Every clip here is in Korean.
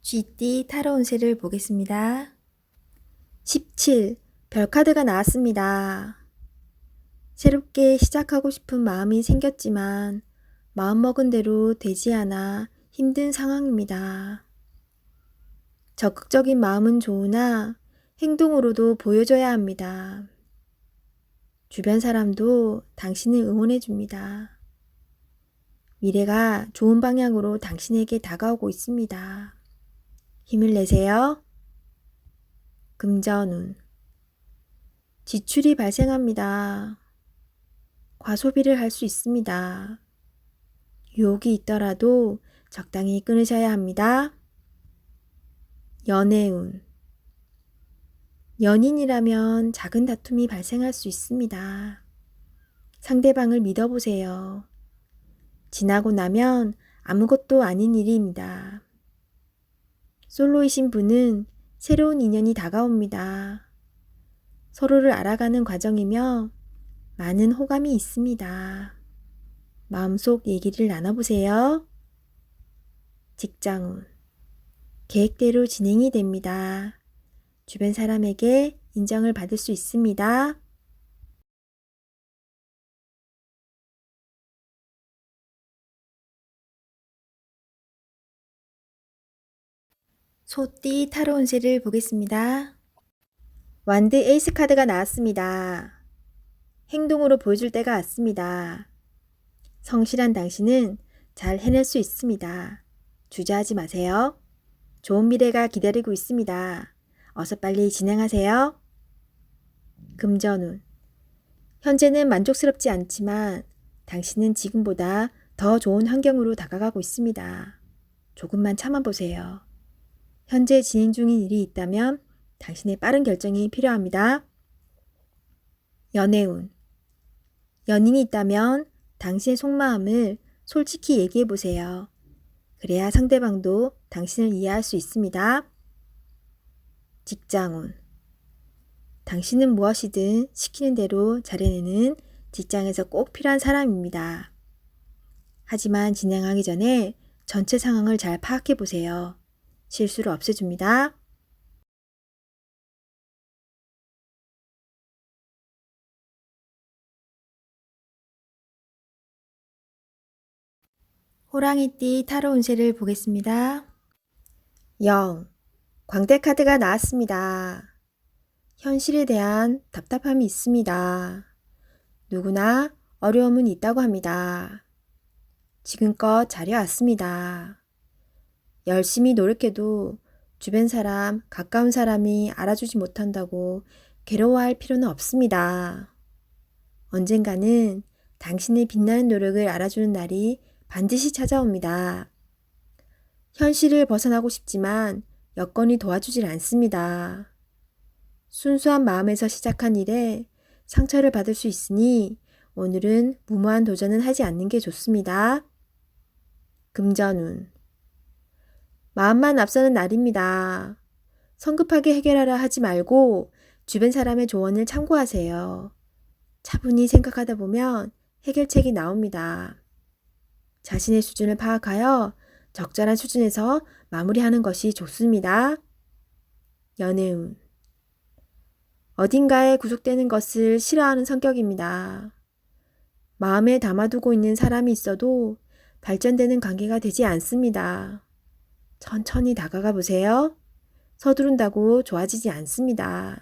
쥐띠 타로 운세를 보겠습니다. 17. 별카드가 나왔습니다. 새롭게 시작하고 싶은 마음이 생겼지만 마음먹은 대로 되지 않아 힘든 상황입니다. 적극적인 마음은 좋으나 행동으로도 보여줘야 합니다. 주변 사람도 당신을 응원해 줍니다. 미래가 좋은 방향으로 당신에게 다가오고 있습니다. 힘을 내세요. 금전운. 지출이 발생합니다. 과소비를 할 수 있습니다. 유혹이 있더라도 적당히 끊으셔야 합니다. 연애운. 연인이라면 작은 다툼이 발생할 수 있습니다. 상대방을 믿어보세요. 지나고 나면 아무것도 아닌 일입니다. 솔로이신 분은 새로운 인연이 다가옵니다. 서로를 알아가는 과정이며 많은 호감이 있습니다. 마음속 얘기를 나눠보세요. 직장운. 계획대로 진행이 됩니다. 주변 사람에게 인정을 받을 수 있습니다. 소띠 타로 운세를 보겠습니다. 완드 에이스 카드가 나왔습니다. 행동으로 보여줄 때가 왔습니다. 성실한 당신은 잘 해낼 수 있습니다. 주저하지 마세요. 좋은 미래가 기다리고 있습니다. 어서 빨리 진행하세요. 금전운. 현재는 만족스럽지 않지만 당신은 지금보다 더 좋은 환경으로 다가가고 있습니다. 조금만 참아보세요. 현재 진행 중인 일이 있다면 당신의 빠른 결정이 필요합니다. 연애운. 연인이 있다면 당신의 속마음을 솔직히 얘기해보세요. 그래야 상대방도 당신을 이해할 수 있습니다. 직장운. 당신은 무엇이든 시키는 대로 잘해내는 직장에서 꼭 필요한 사람입니다. 하지만 진행하기 전에 전체 상황을 잘 파악해보세요. 실수를 없애줍니다. 호랑이띠 타로 운세를 보겠습니다. 0. 광대 카드가 나왔습니다. 현실에 대한 답답함이 있습니다. 누구나 어려움은 있다고 합니다. 지금껏 잘해왔습니다. 열심히 노력해도 주변 사람, 가까운 사람이 알아주지 못한다고 괴로워할 필요는 없습니다. 언젠가는 당신의 빛나는 노력을 알아주는 날이 반드시 찾아옵니다. 현실을 벗어나고 싶지만 여건이 도와주질 않습니다. 순수한 마음에서 시작한 일에 상처를 받을 수 있으니 오늘은 무모한 도전은 하지 않는 게 좋습니다. 금전운. 마음만 앞서는 날입니다. 성급하게 해결하려 하지 말고 주변 사람의 조언을 참고하세요. 차분히 생각하다 보면 해결책이 나옵니다. 자신의 수준을 파악하여 적절한 수준에서 마무리하는 것이 좋습니다. 연애운. 어딘가에 구속되는 것을 싫어하는 성격입니다. 마음에 담아두고 있는 사람이 있어도 발전되는 관계가 되지 않습니다. 천천히 다가가 보세요. 서두른다고 좋아지지 않습니다.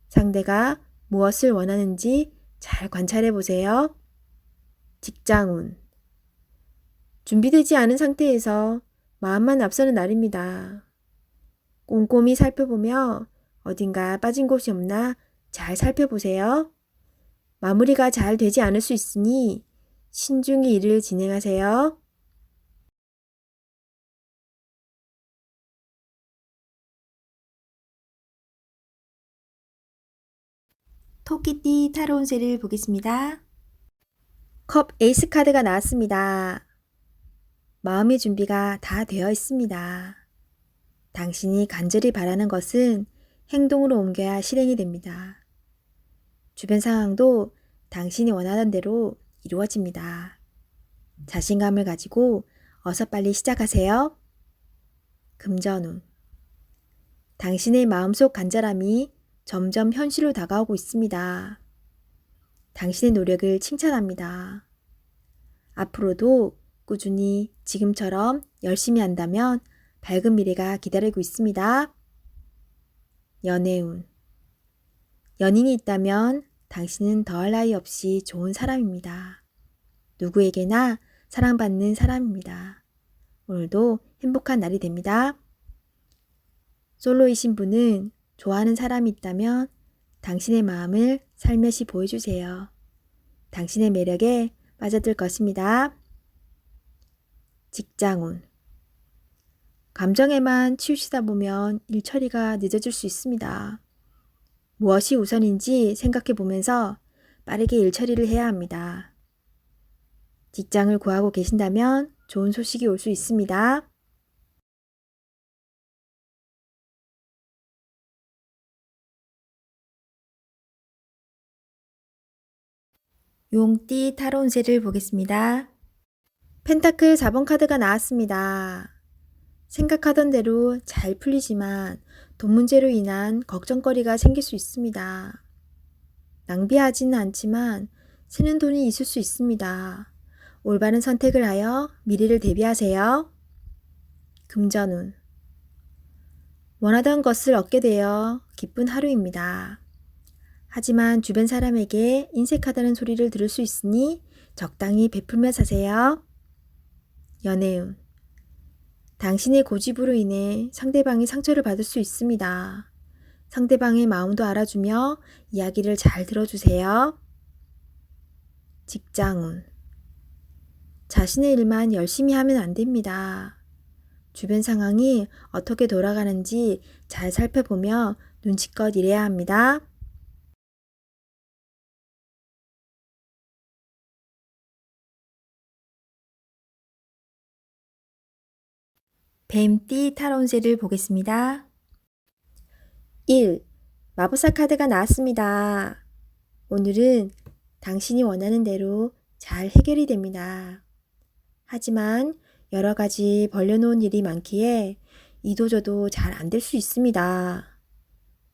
상대가 무엇을 원하는지 잘 관찰해 보세요. 직장운. 준비되지 않은 상태에서 마음만 앞서는 날입니다. 꼼꼼히 살펴보며 어딘가 빠진 곳이 없나 잘 살펴보세요. 마무리가 잘 되지 않을 수 있으니 신중히 일을 진행하세요. 토끼띠 타로 운세를 보겠습니다. 컵 에이스 카드가 나왔습니다. 마음의 준비가 다 되어 있습니다. 당신이 간절히 바라는 것은 행동으로 옮겨야 실행이 됩니다. 주변 상황도 당신이 원하던 대로 이루어집니다. 자신감을 가지고 어서 빨리 시작하세요. 금전운. 당신의 마음속 간절함이 점점 현실로 다가오고 있습니다. 당신의 노력을 칭찬합니다. 앞으로도 꾸준히 지금처럼 열심히 한다면 밝은 미래가 기다리고 있습니다. 연애운. 연인이 있다면 당신은 더할 나위 없이 좋은 사람입니다. 누구에게나 사랑받는 사람입니다. 오늘도 행복한 날이 됩니다. 솔로이신 분은 좋아하는 사람이 있다면 당신의 마음을 살며시 보여주세요. 당신의 매력에 빠져들 것입니다. 직장운. 감정에만 치우치다 보면 일 처리가 늦어질 수 있습니다. 무엇이 우선인지 생각해 보면서 빠르게 일 처리를 해야 합니다. 직장을 구하고 계신다면 좋은 소식이 올 수 있습니다. 용띠 타로 운세를 보겠습니다. 펜타클 4번 카드가 나왔습니다. 생각하던 대로 잘 풀리지만 돈 문제로 인한 걱정거리가 생길 수 있습니다. 낭비하지는 않지만 새는 돈이 있을 수 있습니다. 올바른 선택을 하여 미래를 대비하세요. 금전운. 원하던 것을 얻게 되어 기쁜 하루입니다. 하지만 주변 사람에게 인색하다는 소리를 들을 수 있으니 적당히 베풀며 사세요. 연애운. 당신의 고집으로 인해 상대방이 상처를 받을 수 있습니다. 상대방의 마음도 알아주며 이야기를 잘 들어주세요. 직장운. 자신의 일만 열심히 하면 안 됩니다. 주변 상황이 어떻게 돌아가는지 잘 살펴보며 눈치껏 일해야 합니다. 뱀띠 타로 운세를 보겠습니다. 1. 마법사 카드가 나왔습니다. 오늘은 당신이 원하는 대로 잘 해결이 됩니다. 하지만 여러 가지 벌려놓은 일이 많기에 이도저도 잘 안 될 수 있습니다.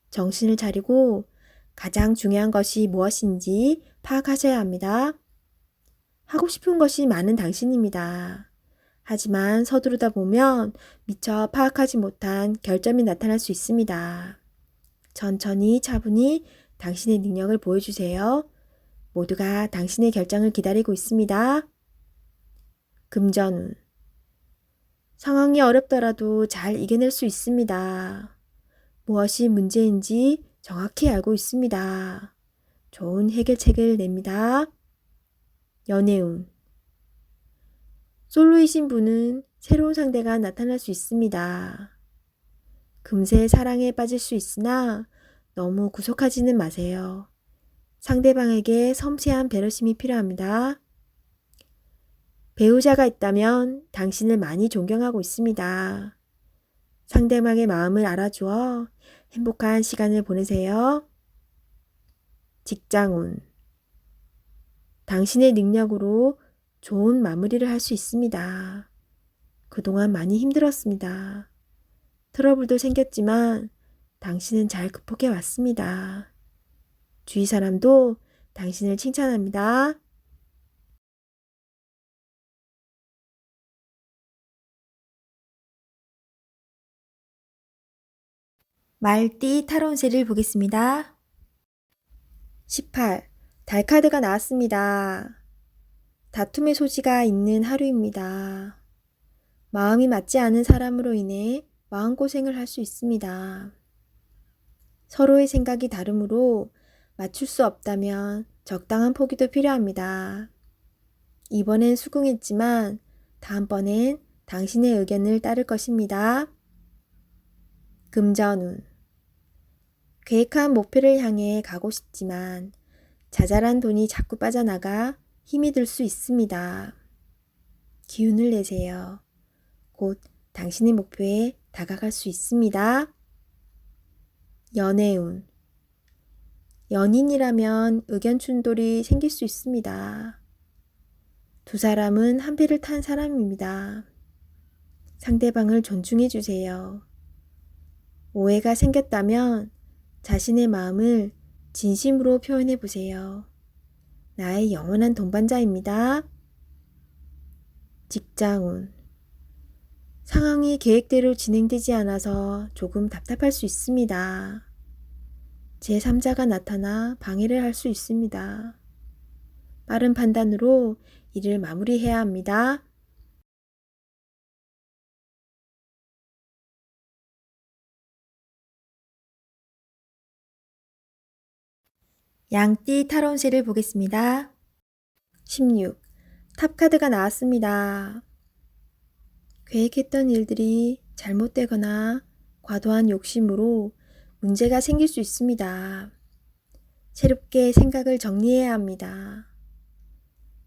정신을 차리고 가장 중요한 것이 무엇인지 파악하셔야 합니다. 하고 싶은 것이 많은 당신입니다. 하지만 서두르다 보면 미처 파악하지 못한 결점이 나타날 수 있습니다. 천천히 차분히 당신의 능력을 보여주세요. 모두가 당신의 결정을 기다리고 있습니다. 금전운. 상황이 어렵더라도 잘 이겨낼 수 있습니다. 무엇이 문제인지 정확히 알고 있습니다. 좋은 해결책을 냅니다. 연애운. 솔로이신 분은 새로운 상대가 나타날 수 있습니다. 금세 사랑에 빠질 수 있으나 너무 구속하지는 마세요. 상대방에게 섬세한 배려심이 필요합니다. 배우자가 있다면 당신을 많이 존경하고 있습니다. 상대방의 마음을 알아주어 행복한 시간을 보내세요. 직장운. 당신의 능력으로 좋은 마무리를 할 수 있습니다. 그동안 많이 힘들었습니다. 트러블도 생겼지만 당신은 잘 극복해 왔습니다. 주위 사람도 당신을 칭찬합니다. 말띠 타로 운세를 보겠습니다. 18. 달 카드가 나왔습니다. 다툼의 소지가 있는 하루입니다. 마음이 맞지 않은 사람으로 인해 마음고생을 할 수 있습니다. 서로의 생각이 다르므로 맞출 수 없다면 적당한 포기도 필요합니다. 이번엔 수긍했지만 다음번엔 당신의 의견을 따를 것입니다. 금전운. 계획한 목표를 향해 가고 싶지만 자잘한 돈이 자꾸 빠져나가 힘이 들 수 있습니다. 기운을 내세요. 곧 당신의 목표에 다가갈 수 있습니다. 연애운. 연인이라면 의견 충돌이 생길 수 있습니다. 두 사람은 한 배를 탄 사람입니다. 상대방을 존중해 주세요. 오해가 생겼다면 자신의 마음을 진심으로 표현해 보세요. 나의 영원한 동반자입니다. 직장운. 상황이 계획대로 진행되지 않아서 조금 답답할 수 있습니다. 제3자가 나타나 방해를 할 수 있습니다. 빠른 판단으로 일을 마무리해야 합니다. 양띠 타로운세를 보겠습니다. 16. 탑카드가 나왔습니다. 계획했던 일들이 잘못되거나 과도한 욕심으로 문제가 생길 수 있습니다. 새롭게 생각을 정리해야 합니다.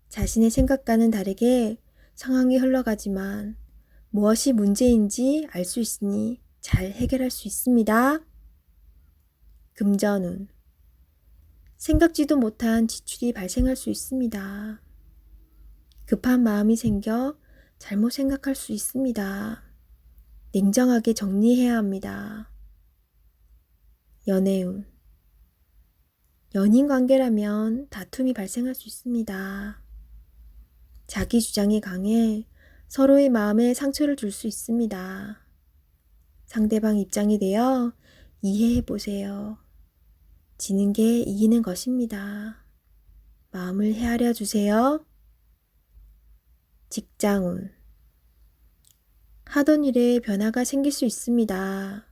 자신의 생각과는 다르게 상황이 흘러가지만 무엇이 문제인지 알 수 있으니 잘 해결할 수 있습니다. 금전운. 생각지도 못한 지출이 발생할 수 있습니다. 급한 마음이 생겨 잘못 생각할 수 있습니다. 냉정하게 정리해야 합니다. 연애운. 연인 관계라면 다툼이 발생할 수 있습니다. 자기 주장이 강해 서로의 마음에 상처를 줄 수 있습니다. 상대방 입장이 되어 이해해 보세요. 지는 게 이기는 것입니다. 마음을 헤아려 주세요. 직장운. 하던 일에 변화가 생길 수 있습니다.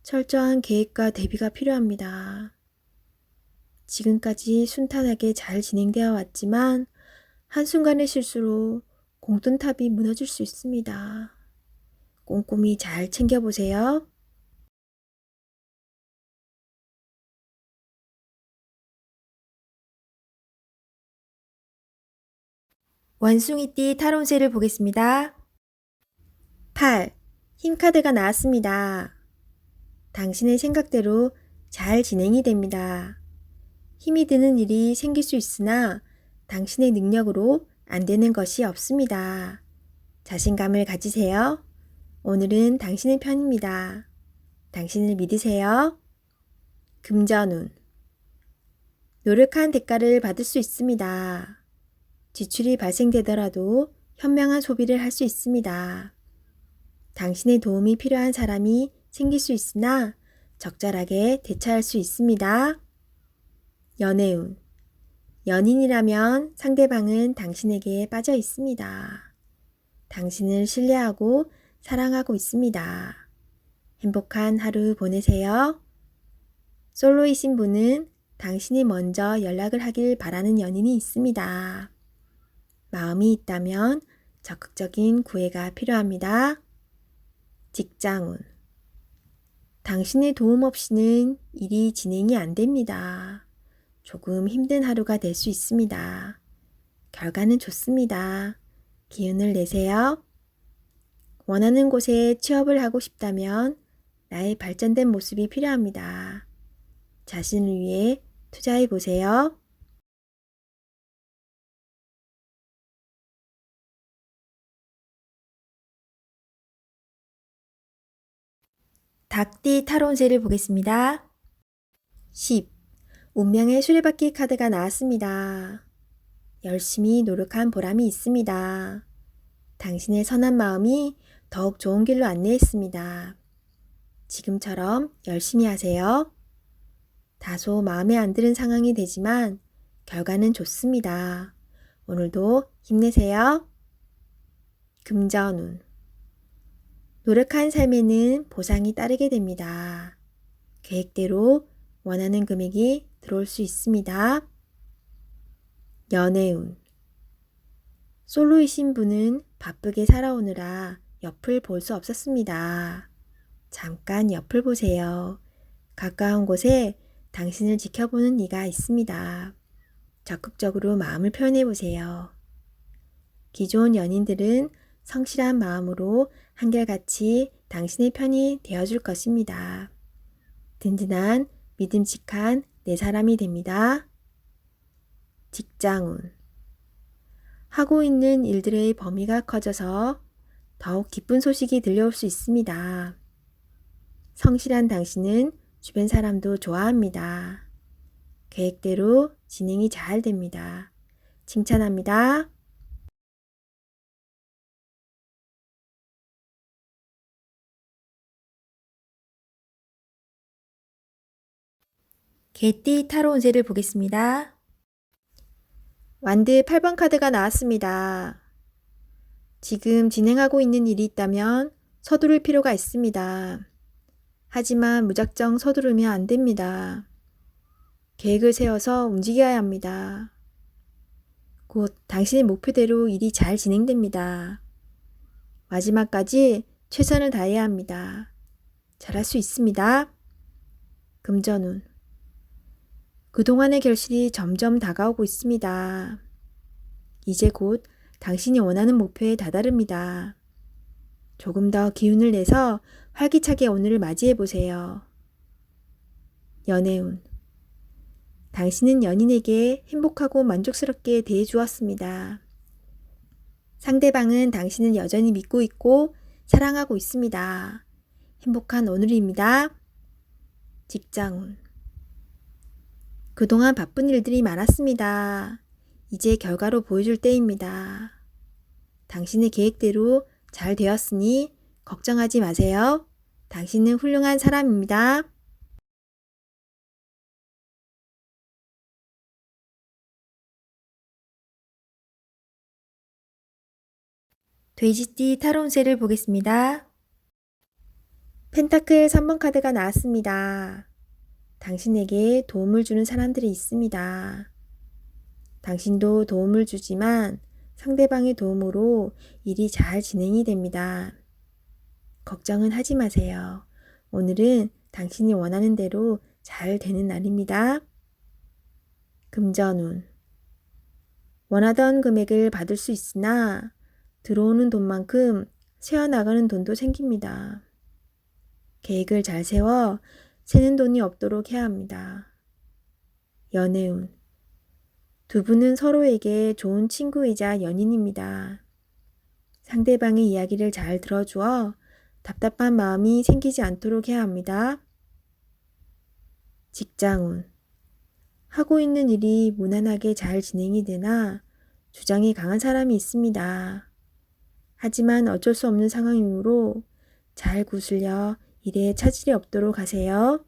철저한 계획과 대비가 필요합니다. 지금까지 순탄하게 잘 진행되어 왔지만 한순간의 실수로 공든탑이 무너질 수 있습니다. 꼼꼼히 잘 챙겨보세요. 원숭이띠 타로운세를 보겠습니다. 8. 힘카드가 나왔습니다. 당신의 생각대로 잘 진행이 됩니다. 힘이 드는 일이 생길 수 있으나 당신의 능력으로 안 되는 것이 없습니다. 자신감을 가지세요. 오늘은 당신의 편입니다. 당신을 믿으세요. 금전운. 노력한 대가를 받을 수 있습니다. 지출이 발생되더라도 현명한 소비를 할 수 있습니다. 당신의 도움이 필요한 사람이 생길 수 있으나 적절하게 대처할 수 있습니다. 연애운. 연인이라면 상대방은 당신에게 빠져 있습니다. 당신을 신뢰하고 사랑하고 있습니다. 행복한 하루 보내세요. 솔로이신 분은 당신이 먼저 연락을 하길 바라는 연인이 있습니다. 마음이 있다면 적극적인 구애가 필요합니다. 직장운. 당신의 도움 없이는 일이 진행이 안 됩니다. 조금 힘든 하루가 될 수 있습니다. 결과는 좋습니다. 기운을 내세요. 원하는 곳에 취업을 하고 싶다면 나의 발전된 모습이 필요합니다. 자신을 위해 투자해 보세요. 닭띠 타로운세를 보겠습니다. 10. 운명의 수레바퀴 카드가 나왔습니다. 열심히 노력한 보람이 있습니다. 당신의 선한 마음이 더욱 좋은 길로 안내했습니다. 지금처럼 열심히 하세요. 다소 마음에 안 드는 상황이 되지만 결과는 좋습니다. 오늘도 힘내세요. 금전운. 노력한 삶에는 보상이 따르게 됩니다. 계획대로 원하는 금액이 들어올 수 있습니다. 연애운. 솔로이신 분은 바쁘게 살아오느라 옆을 볼 수 없었습니다. 잠깐 옆을 보세요. 가까운 곳에 당신을 지켜보는 이가 있습니다. 적극적으로 마음을 표현해 보세요. 기존 연인들은 성실한 마음으로 한결같이 당신의 편이 되어줄 것입니다. 든든한 믿음직한 내 사람이 됩니다. 직장운. 하고 있는 일들의 범위가 커져서 더욱 기쁜 소식이 들려올 수 있습니다. 성실한 당신은 주변 사람도 좋아합니다. 계획대로 진행이 잘 됩니다. 칭찬합니다. 개띠 타로 운세를 보겠습니다. 완드 8번 카드가 나왔습니다. 지금 진행하고 있는 일이 있다면 서두를 필요가 있습니다. 하지만 무작정 서두르면 안 됩니다. 계획을 세워서 움직여야 합니다. 곧 당신의 목표대로 일이 잘 진행됩니다. 마지막까지 최선을 다해야 합니다. 잘할 수 있습니다. 금전운. 그동안의 결실이 점점 다가오고 있습니다. 이제 곧 당신이 원하는 목표에 다다릅니다. 조금 더 기운을 내서 활기차게 오늘을 맞이해 보세요. 연애운. 당신은 연인에게 행복하고 만족스럽게 대해 주었습니다. 상대방은 당신을 여전히 믿고 있고 사랑하고 있습니다. 행복한 오늘입니다. 직장운. 그동안 바쁜 일들이 많았습니다. 이제 결과로 보여줄 때입니다. 당신의 계획대로 잘 되었으니 걱정하지 마세요. 당신은 훌륭한 사람입니다. 돼지띠 타로 운세를 보겠습니다. 펜타클 3번 카드가 나왔습니다. 당신에게 도움을 주는 사람들이 있습니다. 당신도 도움을 주지만 상대방의 도움으로 일이 잘 진행이 됩니다. 걱정은 하지 마세요. 오늘은 당신이 원하는 대로 잘 되는 날입니다. 금전운. 원하던 금액을 받을 수 있으나 들어오는 돈만큼 새어나가는 돈도 생깁니다. 계획을 잘 세워 새는 돈이 없도록 해야 합니다. 연애운. 두 분은 서로에게 좋은 친구이자 연인입니다. 상대방의 이야기를 잘 들어주어 답답한 마음이 생기지 않도록 해야 합니다. 직장운. 하고 있는 일이 무난하게 잘 진행이 되나 주장이 강한 사람이 있습니다. 하지만 어쩔 수 없는 상황이므로 잘 구슬려 일에 차질이 없도록 하세요.